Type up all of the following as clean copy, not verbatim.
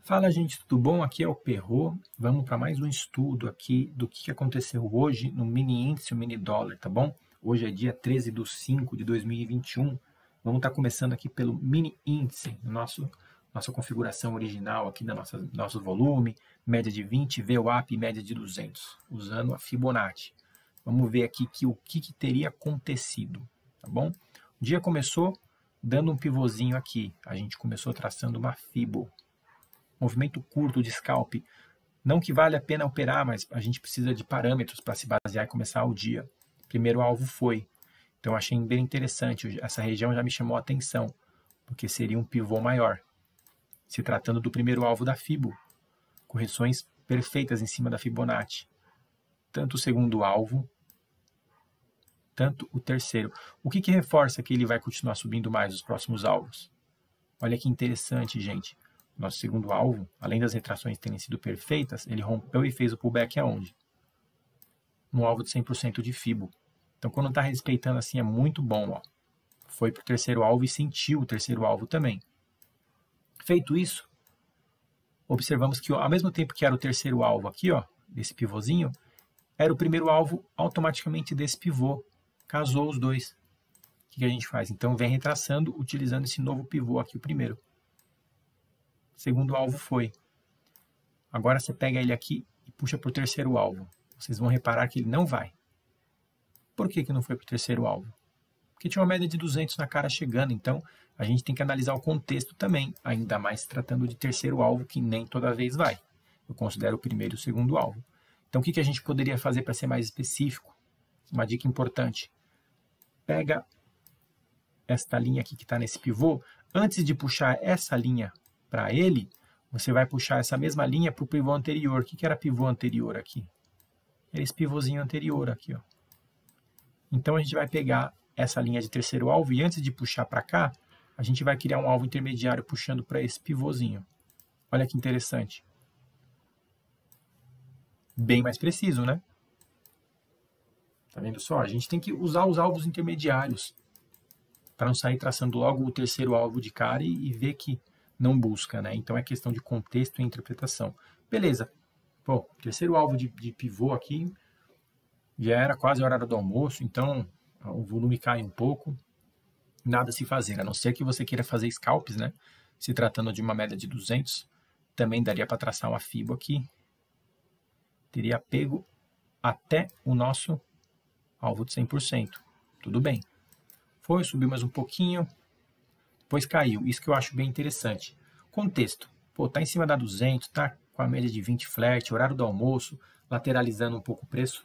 Fala, gente, tudo bom? Aqui é o Perro. Vamos para mais um estudo aqui do que aconteceu hoje no mini índice, o mini dólar, tá bom? Hoje é dia 13/5/2021. Vamos estar começando aqui pelo mini índice, nossa configuração original aqui da nosso volume, média de 20, VWAP e média de 200, usando a Fibonacci. Vamos ver aqui o que teria acontecido, tá bom? O dia começou dando um pivôzinho aqui. A gente começou traçando uma Fibo. Movimento curto de scalp. Não que vale a pena operar, mas a gente precisa de parâmetros para se basear e começar o dia. Primeiro alvo foi. Então achei bem interessante. Essa região já me chamou a atenção, porque seria um pivô maior. Se tratando do primeiro alvo da Fibo. Correções perfeitas em cima da Fibonacci. Tanto o segundo alvo, tanto o terceiro. O que reforça que ele vai continuar subindo mais os próximos alvos? Olha que interessante, gente. Nosso segundo alvo, além das retrações terem sido perfeitas, ele rompeu e fez o pullback aonde? No alvo de 100% de Fibo. Então, quando está respeitando assim, é muito bom. Ó. Foi para o terceiro alvo e sentiu o terceiro alvo também. Feito isso, observamos que ao mesmo tempo que era o terceiro alvo aqui, ó, desse pivôzinho, era o primeiro alvo automaticamente desse pivô. Casou os dois. O que a gente faz? Então, vem retraçando, utilizando esse novo pivô aqui, o primeiro. Segundo alvo foi. Agora você pega ele aqui e puxa para o terceiro alvo. Vocês vão reparar que ele não vai. Por que não foi para o terceiro alvo? Porque tinha uma média de 200 na cara chegando, então a gente tem que analisar o contexto também, ainda mais se tratando de terceiro alvo, que nem toda vez vai. Eu considero o primeiro e o segundo alvo. Então o que a gente poderia fazer para ser mais específico? Uma dica importante. Pega esta linha aqui que está nesse pivô, antes de puxar essa linha para ele, você vai puxar essa mesma linha para o pivô anterior. O que era pivô anterior aqui? Era esse pivôzinho anterior aqui. Ó. Então, a gente vai pegar essa linha de terceiro alvo e antes de puxar para cá, a gente vai criar um alvo intermediário puxando para esse pivôzinho. Olha que interessante. Bem mais preciso, né? Tá vendo só? A gente tem que usar os alvos intermediários para não sair traçando logo o terceiro alvo de cara e ver que não busca, né? Então é questão de contexto e interpretação. Beleza. Pô, terceiro alvo de pivô aqui, já era quase a hora do almoço, então o volume cai um pouco, nada a se fazer, a não ser que você queira fazer scalps, né? Se tratando de uma média de 200, também daria para traçar uma Fibo aqui, teria pego até o nosso alvo de 100%. Tudo bem. Foi, subiu mais um pouquinho, depois caiu. Isso que eu acho bem interessante. Contexto. Pô, tá em cima da 200, tá com a média de 20 flat, horário do almoço, lateralizando um pouco o preço.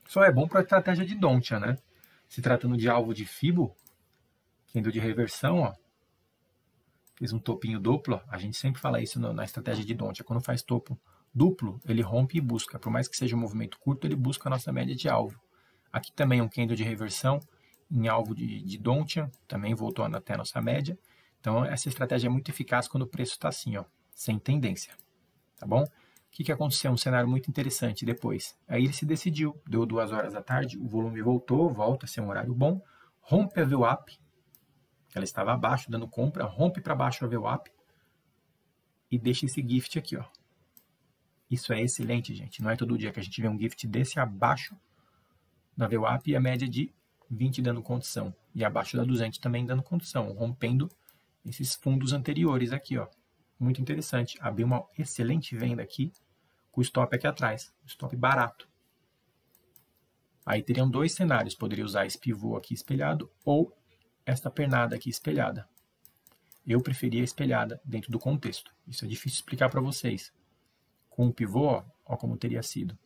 Só é bom para a estratégia de Dontia, né? Se tratando de alvo de Fibo, candle de reversão, ó, fez um topinho duplo, ó, a gente sempre fala isso na estratégia de Dontia. Quando faz topo duplo, ele rompe e busca. Por mais que seja um movimento curto, ele busca a nossa média de alvo. Aqui também é um candle de reversão, em alvo de Dontia, também voltou até a nossa média. Então, essa estratégia é muito eficaz quando o preço está assim, ó, sem tendência. Tá bom? O que aconteceu? Um cenário muito interessante depois. Aí ele se decidiu, deu 2 horas da tarde, o volume volta a ser um horário bom, rompe a VWAP, ela estava abaixo, dando compra, rompe para baixo a VWAP e deixa esse gift aqui, ó. Isso é excelente, gente. Não é todo dia que a gente vê um gift desse abaixo da VWAP e a média de 20 dando condição. E abaixo da 200 também dando condição, rompendo esses fundos anteriores aqui, ó. Muito interessante. Abriu uma excelente venda aqui, com o stop aqui atrás. Stop barato. Aí teriam 2 cenários. Poderia usar esse pivô aqui espelhado ou esta pernada aqui espelhada. Eu preferia a espelhada dentro do contexto. Isso é difícil explicar para vocês. Com o pivô, ó como teria sido.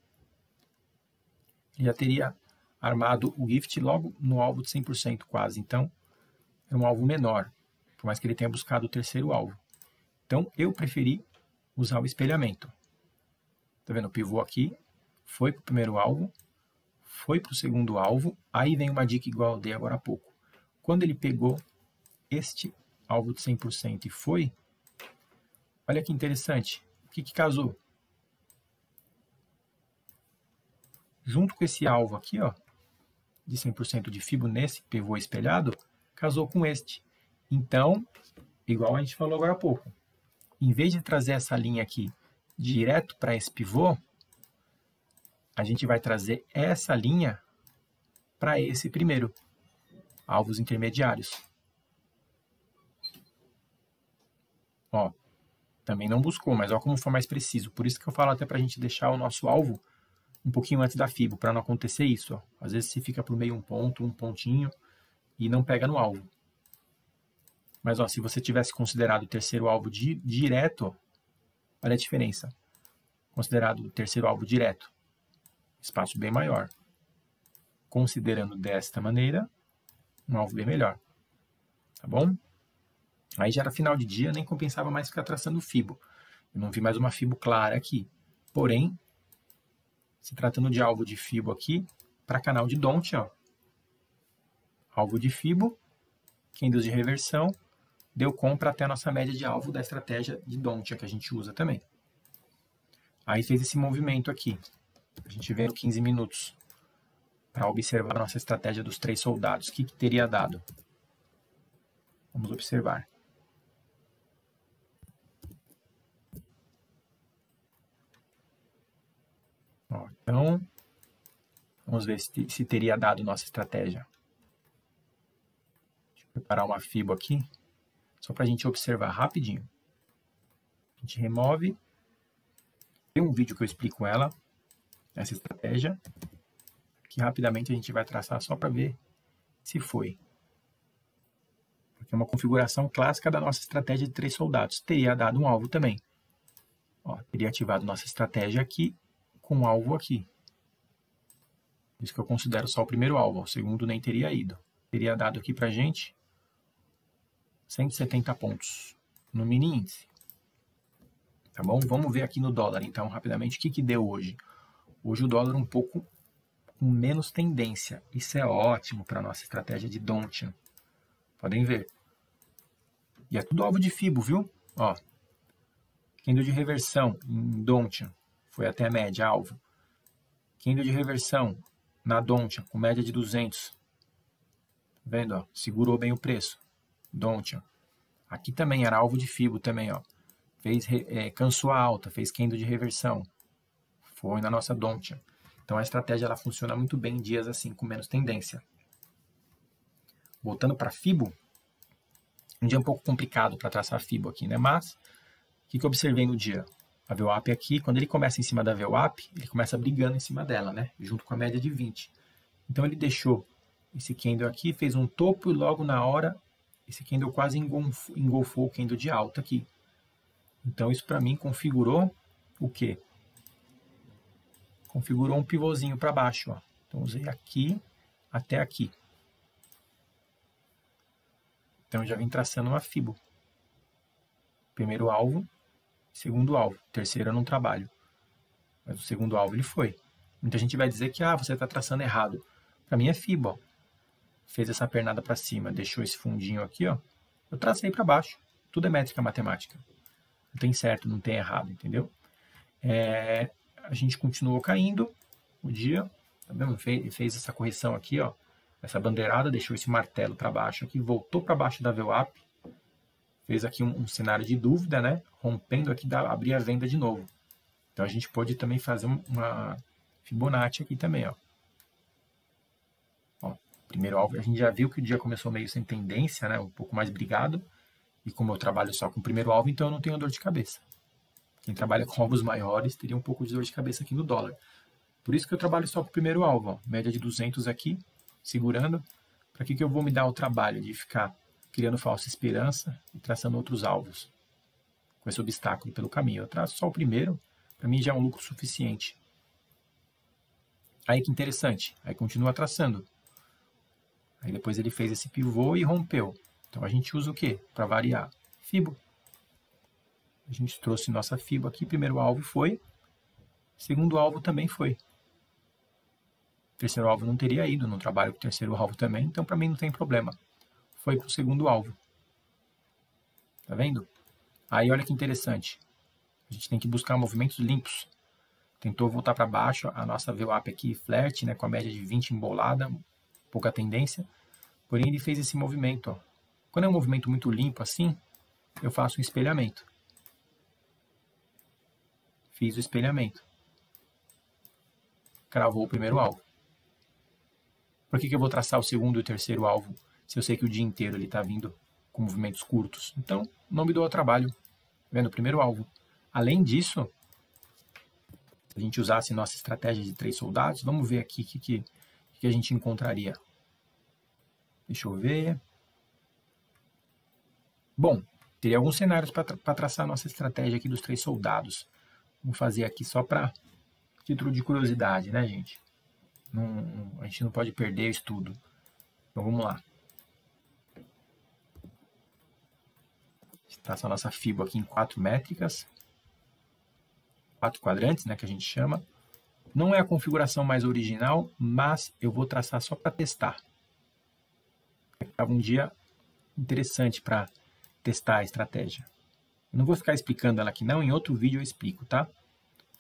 Ele já teria armado o gift logo no alvo de 100% quase. Então, era um alvo menor, por mais que ele tenha buscado o terceiro alvo. Então, eu preferi usar o espelhamento. Tá vendo? O pivô aqui foi para o primeiro alvo, foi para o segundo alvo, aí vem uma dica igual eu dei agora há pouco. Quando ele pegou este alvo de 100% e foi, olha que interessante, o que casou? Junto com esse alvo aqui, ó, de 100% de Fibo nesse pivô espelhado, casou com este. Então, igual a gente falou agora há pouco, em vez de trazer essa linha aqui direto para esse pivô, a gente vai trazer essa linha para esse primeiro, alvos intermediários. Ó, também não buscou, mas ó como foi mais preciso. Por isso que eu falo até para a gente deixar o nosso alvo um pouquinho antes da fibo, para não acontecer isso. Ó. Às vezes se fica por meio um ponto, um pontinho, e não pega no alvo. Mas ó, se você tivesse considerado o terceiro alvo direto, olha a diferença. Considerado o terceiro alvo direto, espaço bem maior. Considerando desta maneira, um alvo bem melhor. Tá bom? Aí já era final de dia, nem compensava mais ficar traçando fibo. Eu não vi mais uma fibo clara aqui. Porém, se tratando de alvo de fibo aqui, para canal de Don't, ó. Alvo de fibo, candles de reversão, deu compra até a nossa média de alvo da estratégia de Don't, que a gente usa também. Aí fez esse movimento aqui. A gente vê no 15 minutos para observar a nossa estratégia dos 3 soldados. O que teria dado? Vamos observar. Ó, então, vamos ver se teria dado nossa estratégia. Deixa eu preparar uma fibo aqui, só para a gente observar rapidinho. A gente remove. Tem um vídeo que eu explico ela, essa estratégia, que rapidamente a gente vai traçar só para ver se foi. Porque é uma configuração clássica da nossa estratégia de 3 soldados. Teria dado um alvo também. Ó, teria ativado nossa estratégia aqui com um alvo aqui. Isso que eu considero só o primeiro alvo. O segundo nem teria ido. Teria dado aqui pra gente 170 pontos no mini índice. Tá bom? Vamos ver aqui no dólar, então, rapidamente, o que deu hoje. Hoje o dólar um pouco com menos tendência. Isso é ótimo para a nossa estratégia de Don't. Podem ver. E é tudo alvo de fibo, viu? Ó, candle de reversão em Don't foi até a média, alvo. Candle de reversão na Don't com média de 200. Tá vendo? Ó? Segurou bem o preço. Don't. Aqui também era alvo de fibo também, ó. Cansou a alta, fez candle de reversão. Foi na nossa Don't. Então a estratégia ela funciona muito bem em dias assim, com menos tendência. Voltando para fibo, um dia um pouco complicado para traçar fibo aqui, né? Mas, o que eu observei no dia? A VWAP aqui, quando ele começa em cima da VWAP, ele começa brigando em cima dela, né? Junto com a média de 20. Então ele deixou esse candle aqui, fez um topo e logo na hora, esse candle quase engolfou o candle de alta aqui. Então isso para mim configurou o quê? Configurou um pivôzinho para baixo, ó. Então usei aqui até aqui. Então eu já vim traçando uma fibo. Primeiro alvo, segundo alvo. Terceiro eu não trabalho. Mas o segundo alvo ele foi. Muita gente vai dizer que você está traçando errado. Para mim é fibo, ó. Fez essa pernada para cima, deixou esse fundinho aqui, ó. Eu tracei para baixo. Tudo é métrica matemática. Não tem certo, não tem errado, entendeu? A gente continuou caindo o dia, tá vendo? Fez essa correção aqui, ó, essa bandeirada, deixou esse martelo para baixo aqui, voltou para baixo da VWAP, fez aqui um cenário de dúvida, né? Rompendo aqui, abrir a venda de novo. Então a gente pode também fazer uma Fibonacci aqui também, ó. Primeiro alvo, a gente já viu que o dia começou meio sem tendência, né? Um pouco mais brigado. E como eu trabalho só com o primeiro alvo, então eu não tenho dor de cabeça. Quem trabalha com alvos maiores teria um pouco de dor de cabeça aqui no dólar. Por isso que eu trabalho só com o primeiro alvo, ó. Média de 200 aqui, segurando. Para que eu vou me dar o trabalho de ficar criando falsa esperança e traçando outros alvos com esse obstáculo pelo caminho? Eu traço só o primeiro, para mim já é um lucro suficiente. Aí que interessante, aí continua traçando. Aí depois ele fez esse pivô e rompeu. Então a gente usa o quê? Para variar? Fibo. A gente trouxe nossa fibo aqui, primeiro alvo foi, segundo alvo também foi. Terceiro alvo não teria ido, não trabalho com o terceiro alvo também, então para mim não tem problema. Foi para o segundo alvo. Tá vendo? Aí olha que interessante. A gente tem que buscar movimentos limpos. Tentou voltar para baixo, a nossa VWAP aqui flerte, né, com a média de 20 embolada, pouca tendência. Porém ele fez esse movimento, ó. Quando é um movimento muito limpo assim, eu faço um espelhamento. fiz o espelhamento. Cravou o primeiro alvo. Por que eu vou traçar o segundo e o terceiro alvo se eu sei que o dia inteiro ele está vindo com movimentos curtos? Então, não me dou ao trabalho. Vendo o primeiro alvo. Além disso, se a gente usasse nossa estratégia de 3 soldados, vamos ver aqui o que a gente encontraria. Deixa eu ver. Bom, teria alguns cenários para traçar a nossa estratégia aqui dos 3 soldados. Vamos fazer aqui só para título de curiosidade, né, gente? A gente não pode perder o estudo. Então, vamos lá. Traça a nossa FIBO aqui em 4 métricas. 4 quadrantes, né, que a gente chama. Não é a configuração mais original, mas eu vou traçar só para testar. Estava um dia interessante para testar a estratégia. Eu não vou ficar explicando ela aqui não, em outro vídeo eu explico, tá?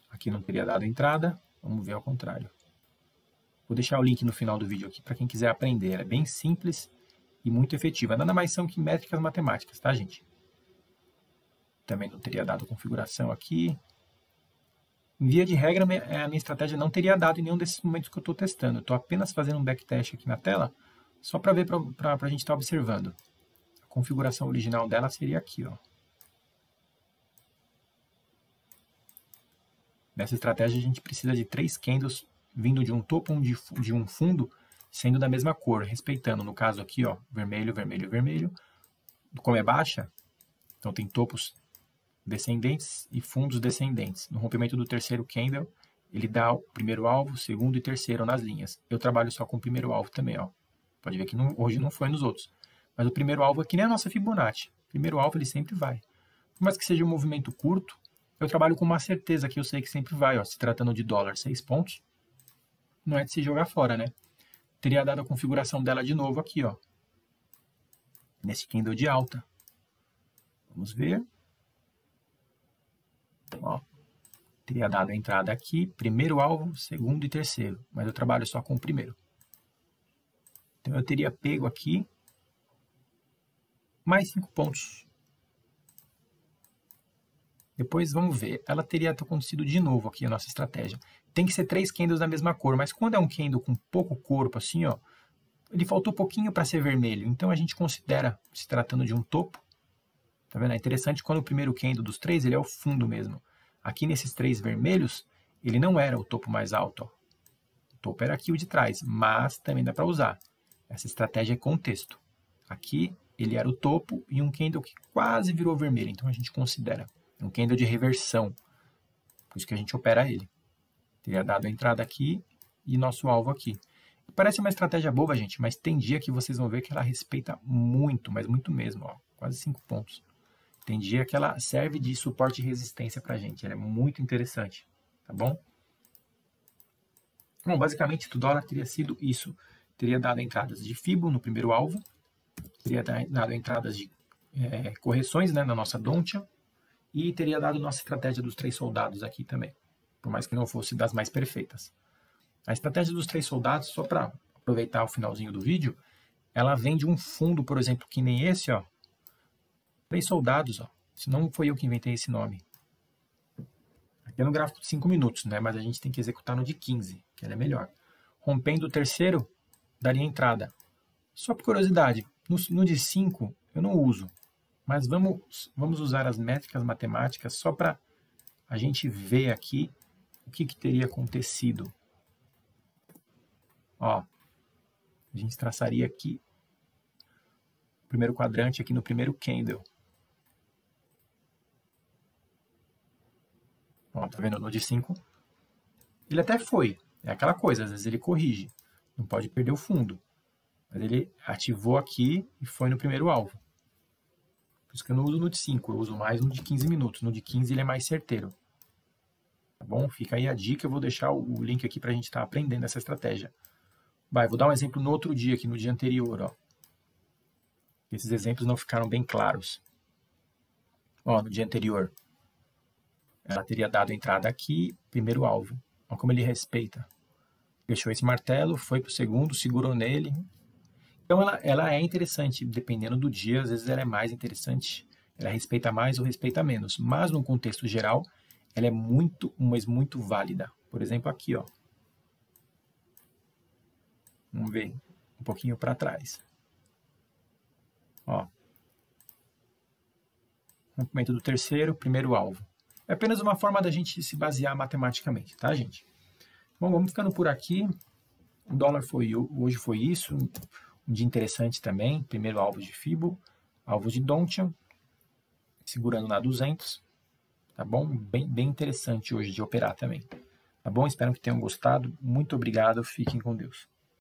Aqui não teria dado entrada, vamos ver ao contrário. Vou deixar o link no final do vídeo aqui para quem quiser aprender. Ela é bem simples e muito efetiva. Nada mais são que métricas matemáticas, tá, gente? Também não teria dado configuração aqui. Em via de regra, a minha estratégia não teria dado em nenhum desses momentos que eu estou testando. Eu estou apenas fazendo um backtest aqui na tela, só para ver, para a gente estar observando. A configuração original dela seria aqui, ó. Nessa estratégia, a gente precisa de 3 candles vindo de um topo ou de um fundo, sendo da mesma cor, respeitando, no caso aqui, ó, vermelho, vermelho, vermelho. Como é baixa, então tem topos descendentes e fundos descendentes. No rompimento do terceiro candle, ele dá o primeiro alvo, segundo e terceiro nas linhas. Eu trabalho só com o primeiro alvo também, ó. Pode ver que hoje não foi nos outros. Mas o primeiro alvo é que nem a nossa Fibonacci. O primeiro alvo ele sempre vai. Por mais que seja um movimento curto, eu trabalho com uma certeza que eu sei que sempre vai, ó. Se tratando de dólar, 6 pontos, não é de se jogar fora, né? Teria dado a configuração dela de novo aqui, ó. Nesse candle de alta. Vamos ver. Ó, teria dado a entrada aqui, primeiro alvo, segundo e terceiro, mas eu trabalho só com o primeiro. Então eu teria pego aqui mais 5 pontos. Depois vamos ver, ela teria acontecido de novo aqui a nossa estratégia. Tem que ser 3 candles da mesma cor, mas quando é um candle com pouco corpo assim, ó, ele faltou pouquinho para ser vermelho, então a gente considera, se tratando de um topo. Tá vendo? É interessante quando o primeiro candle dos 3, ele é o fundo mesmo. Aqui nesses 3 vermelhos, ele não era o topo mais alto. Ó. O topo era aqui o de trás, mas também dá para usar. Essa estratégia é contexto. Aqui ele era o topo e um candle que quase virou vermelho, então a gente considera. Um candle de reversão, por isso que a gente opera ele. Teria dado a entrada aqui e nosso alvo aqui. Parece uma estratégia boba, gente, mas tem dia que vocês vão ver que ela respeita muito, mas muito mesmo, ó, quase 5 pontos. Tem dia que ela serve de suporte e resistência para a gente. Ela é muito interessante, tá bom? Bom, basicamente, o dólar teria sido isso. Teria dado entradas de FIBO no primeiro alvo. Teria dado entradas de correções, né, na nossa Dontia. E teria dado nossa estratégia dos 3 soldados aqui também. Por mais que não fosse das mais perfeitas. A estratégia dos 3 soldados, só para aproveitar o finalzinho do vídeo, ela vem de um fundo, por exemplo, que nem esse, ó. 3 soldados, ó. Se não foi eu que inventei esse nome. Aqui é no gráfico de 5 minutos, né? Mas a gente tem que executar no de 15, que ele é melhor. Rompendo o terceiro, daria entrada. Só por curiosidade, no de 5 eu não uso. Mas vamos usar as métricas matemáticas só para a gente ver aqui o que teria acontecido. Ó, a gente traçaria aqui o primeiro quadrante aqui no primeiro candle. Ó, tá vendo no de 5? Ele até foi. É aquela coisa, às vezes ele corrige. Não pode perder o fundo. Mas ele ativou aqui e foi no primeiro alvo. Por isso que eu não uso no de 5, eu uso mais no de 15 minutos. No de 15 ele é mais certeiro. Tá bom? Fica aí a dica, eu vou deixar o link aqui pra gente estar aprendendo essa estratégia. Vou dar um exemplo no outro dia, aqui no dia anterior, ó. Esses exemplos não ficaram bem claros. Ó, no dia anterior, ela teria dado entrada aqui, primeiro alvo. Olha como ele respeita. Fechou esse martelo, foi para o segundo, segurou nele. Então ela é interessante, dependendo do dia, às vezes ela é mais interessante, ela respeita mais ou respeita menos. Mas no contexto geral, ela é muito, mas muito válida. Por exemplo, aqui, ó. Vamos ver um pouquinho para trás. Ó. Rompimento do terceiro, primeiro alvo. É apenas uma forma da gente se basear matematicamente, tá, gente? Bom, vamos ficando por aqui. O dólar hoje foi isso. Um dia interessante também. Primeiro alvo de Fibo, alvo de Donchian, segurando na 200. Tá bom? Bem interessante hoje de operar também. Tá bom? Espero que tenham gostado. Muito obrigado. Fiquem com Deus.